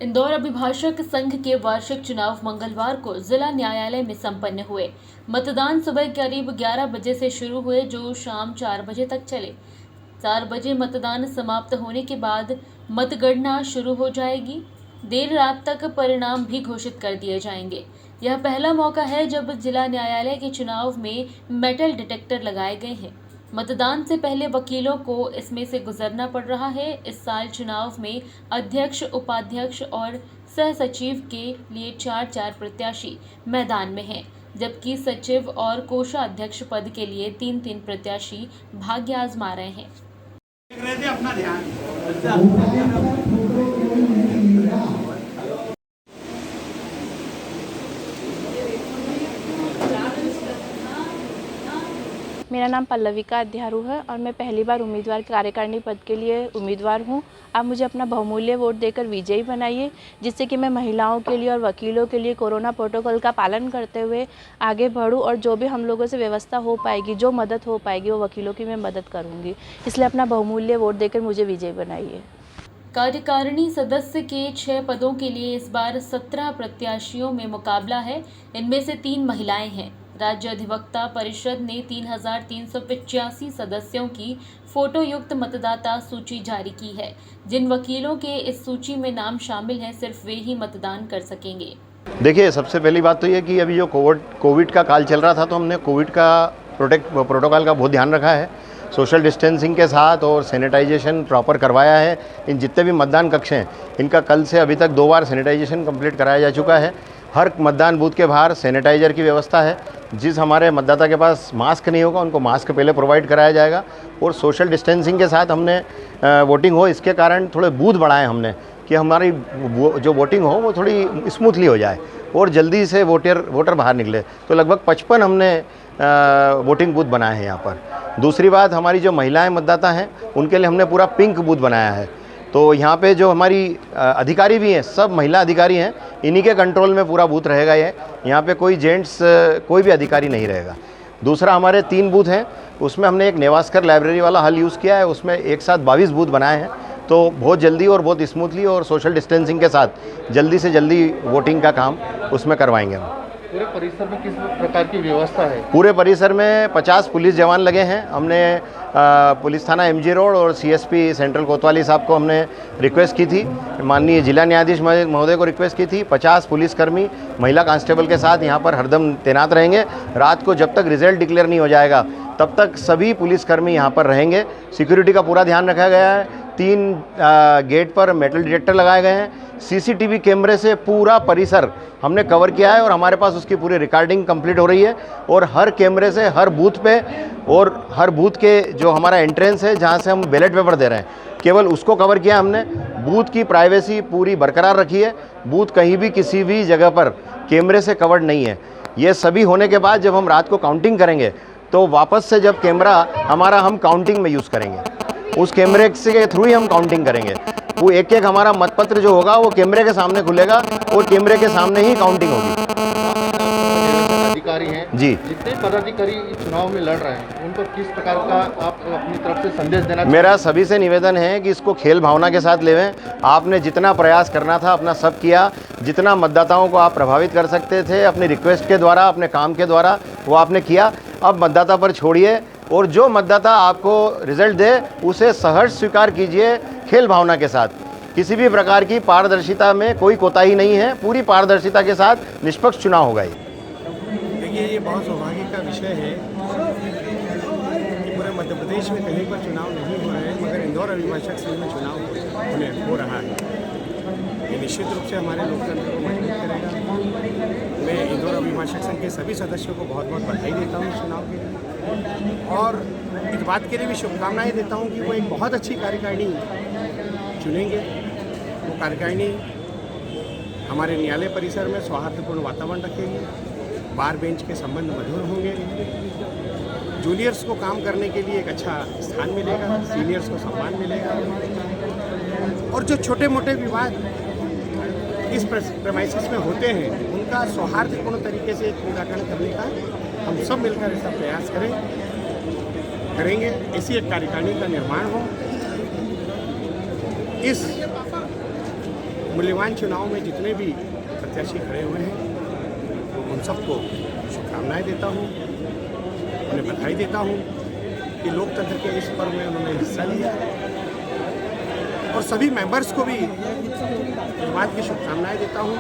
इंदौर अभिभाषक संघ के वार्षिक चुनाव मंगलवार को जिला न्यायालय में संपन्न हुए। मतदान सुबह करीब 11 बजे से शुरू हुए जो शाम 4 बजे तक चले। 4 बजे मतदान समाप्त होने के बाद मतगणना शुरू हो जाएगी। देर रात तक परिणाम भी घोषित कर दिए जाएंगे। यह पहला मौका है जब जिला न्यायालय के चुनाव में मेटल डिटेक्टर लगाए गए हैं। मतदान से पहले वकीलों को इसमें से गुजरना पड़ रहा है। इस साल चुनाव में अध्यक्ष, उपाध्यक्ष और सह सचिव के लिए 4-4 प्रत्याशी मैदान में हैं, जबकि सचिव और कोषाध्यक्ष पद के लिए 3-3 प्रत्याशी भाग्य आजमा रहे हैं। अपना ध्यान मेरा नाम पल्लविका अध्यारू है और मैं पहली बार उम्मीदवार कार्यकारिणी पद के लिए उम्मीदवार हूं। आप मुझे अपना बहुमूल्य वोट देकर विजयी बनाइए, जिससे कि मैं महिलाओं के लिए और वकीलों के लिए कोरोना प्रोटोकॉल का पालन करते हुए आगे बढ़ूं और जो भी हम लोगों से व्यवस्था हो पाएगी, जो मदद हो पाएगी, वो वकीलों की मैं मदद करूँगी। इसलिए अपना बहुमूल्य वोट देकर मुझे विजयी बनाइए। कार्यकारिणी सदस्य के 6 पदों के लिए इस बार 17 प्रत्याशियों में मुकाबला है। इनमें से 3 महिलाएं हैं। राज्य अधिवक्ता परिषद ने 3,385 सदस्यों की फोटो युक्त मतदाता सूची जारी की है। जिन वकीलों के इस सूची में नाम शामिल हैं, सिर्फ वे ही मतदान कर सकेंगे। देखिए, सबसे पहली बात तो ये कि अभी जो कोविड का काल चल रहा था, तो हमने कोविड का प्रोटोकॉल का बहुत ध्यान रखा है। सोशल डिस्टेंसिंग के साथ और सैनिटाइजेशन प्रॉपर करवाया है। इन जितने भी मतदान कक्ष हैं, इनका कल से अभी तक 2 बार सैनिटाइजेशन कंप्लीट कराया जा चुका है। हर मतदान बूथ के बाहर सैनिटाइजर की व्यवस्था है। जिस हमारे मतदाता के पास मास्क नहीं होगा, उनको मास्क पहले प्रोवाइड कराया जाएगा। और सोशल डिस्टेंसिंग के साथ हमने वोटिंग हो, इसके कारण थोड़े बूथ बढ़ाए हमने कि हमारी जो वोटिंग हो वो थोड़ी स्मूथली हो जाए और जल्दी से वोटर बाहर निकले। तो लगभग 55 हमने वोटिंग बूथ बनाए हैं यहाँ पर। दूसरी बात, हमारी जो महिलाएं मतदाता हैं, उनके लिए हमने पूरा पिंक बूथ बनाया है। तो यहाँ पे जो हमारी अधिकारी भी हैं, सब महिला अधिकारी हैं। इन्हीं के कंट्रोल में पूरा बूथ रहेगा। ये यहाँ पे कोई जेंट्स कोई भी अधिकारी नहीं रहेगा। दूसरा, हमारे 3 बूथ हैं, उसमें हमने एक नेवास्कर लाइब्रेरी वाला हल यूज़ किया है। उसमें एक साथ 22 बूथ बनाए हैं। तो बहुत जल्दी और बहुत स्मूथली और सोशल डिस्टेंसिंग के साथ जल्दी से जल्दी वोटिंग का काम उसमें करवाएंगे हम। पूरे परिसर में किस प्रकार की व्यवस्था है? पूरे परिसर में 50 पुलिस जवान लगे हैं। हमने पुलिस थाना MG रोड और CSP सेंट्रल कोतवाली साहब को हमने रिक्वेस्ट की थी, माननीय जिला न्यायाधीश महोदय को रिक्वेस्ट की थी। 50 पुलिसकर्मी महिला कांस्टेबल के साथ यहाँ पर हरदम तैनात रहेंगे। रात को जब तक रिजल्ट डिक्लेयर नहीं हो जाएगा, तब तक सभी पुलिसकर्मी यहाँ पर रहेंगे। सिक्योरिटी का पूरा ध्यान रखा गया है। 3 गेट पर मेटल डिटेक्टर लगाए गए हैं। CCTV कैमरे से पूरा परिसर हमने कवर किया है और हमारे पास उसकी पूरी रिकॉर्डिंग कंप्लीट हो रही है। और हर कैमरे से हर बूथ पे और हर बूथ के जो हमारा एंट्रेंस है, जहाँ से हम बैलेट पेपर दे रहे हैं, केवल उसको कवर किया हमने। बूथ की प्राइवेसी पूरी बरकरार रखी है। बूथ कहीं भी किसी भी जगह पर कैमरे से कवर्ड नहीं है। ये सभी होने के बाद जब हम रात को काउंटिंग करेंगे, तो वापस से जब कैमरा हमारा हम काउंटिंग में यूज़ करेंगे, उस कैमरे के थ्रू ही हम काउंटिंग करेंगे। वो एक हमारा मतपत्र जो होगा वो कैमरे के सामने खुलेगा और कैमरे के सामने ही काउंटिंग होगी। अधिकारी हैं जी, जितने पदाधिकारी चुनाव में लड़ रहे हैं, उनको किस प्रकार का आप अपनी तरफ से संदेश देना? मेरा सभी से निवेदन है कि इसको खेल भावना के साथ लेवें। आपने जितना प्रयास करना था अपना सब किया। जितना मतदाताओं को आप प्रभावित कर सकते थे अपनी रिक्वेस्ट के द्वारा, अपने काम के द्वारा, वो आपने किया। अब मतदाता पर छोड़िए और जो मतदाता आपको रिजल्ट दे उसे सहर्ष स्वीकार कीजिए, खेल भावना के साथ। किसी भी प्रकार की पारदर्शिता में कोई कोताही नहीं है। पूरी पारदर्शिता के साथ निष्पक्ष चुनाव होगा। देखिए, ये बहुत सौभाग्य का विषय है कि पूरे मध्य प्रदेश में कहीं पर चुनाव नहीं हो रहे हैं, मगर इंदौर अभिभाषक संघ में चुनाव हो रहा है। ये निश्चित रूप से हमारे लोकतंत्र को मजबूत करेगा। मैं इंदौर अभिभाषक संघ के सभी सदस्यों को बहुत बहुत बधाई देता हूँ इस चुनाव के लिए, और इस बात के लिए भी शुभकामनाएं देता हूँ कि वो एक बहुत अच्छी कार्यकारिणी चुनेंगे। वो कार्यकारिणी हमारे न्यायालय परिसर में सौहार्दपूर्ण वातावरण रखेगी। बार बेंच के संबंध मधुर होंगे। जूनियर्स को काम करने के लिए एक अच्छा स्थान मिलेगा, सीनियर्स को सम्मान मिलेगा, और जो छोटे मोटे विवाद इस प्रेमाइसिस में होते हैं, उनका सौहार्दपूर्ण तरीके से निराकरण करने का हम सब मिलकर ऐसा प्रयास करेंगे। ऐसी एक कार्यकारिणी का निर्माण हो। इस मूल्यवान चुनाव में जितने भी प्रत्याशी खड़े हुए हैं उन सबको शुभकामनाएं देता हूँ, उन्हें बधाई देता हूँ कि लोकतंत्र के इस पर्व में उन्होंने हिस्सा लिया, और सभी मेंबर्स को भी इस बात की शुभकामनाएं देता हूँ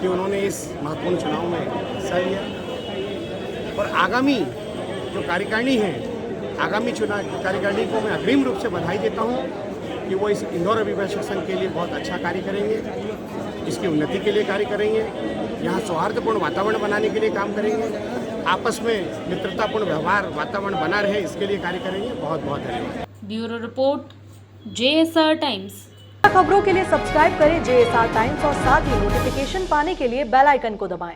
कि उन्होंने इस महत्वपूर्ण चुनाव में हिस्सा लिया। और आगामी जो कार्यकारिणी है, आगामी चुनाव कार्यकारिणी को मैं अग्रिम रूप से बधाई देता हूँ कि वो इस इंदौर अभिभाषक संघ के लिए बहुत अच्छा कार्य करेंगे, इसकी उन्नति के लिए कार्य करेंगे, यहाँ सौहार्दपूर्ण वातावरण बनाने के लिए काम करेंगे, आपस में मित्रतापूर्ण व्यवहार वातावरण बना रहे इसके लिए कार्य करेंगे। बहुत बहुत धन्यवाद। Bureau report, JSR times. खबरों के लिए सब्सक्राइब करें JSR टाइम्स और साथ ही नोटिफिकेशन पाने के लिए बेल आइकन को दबाएं।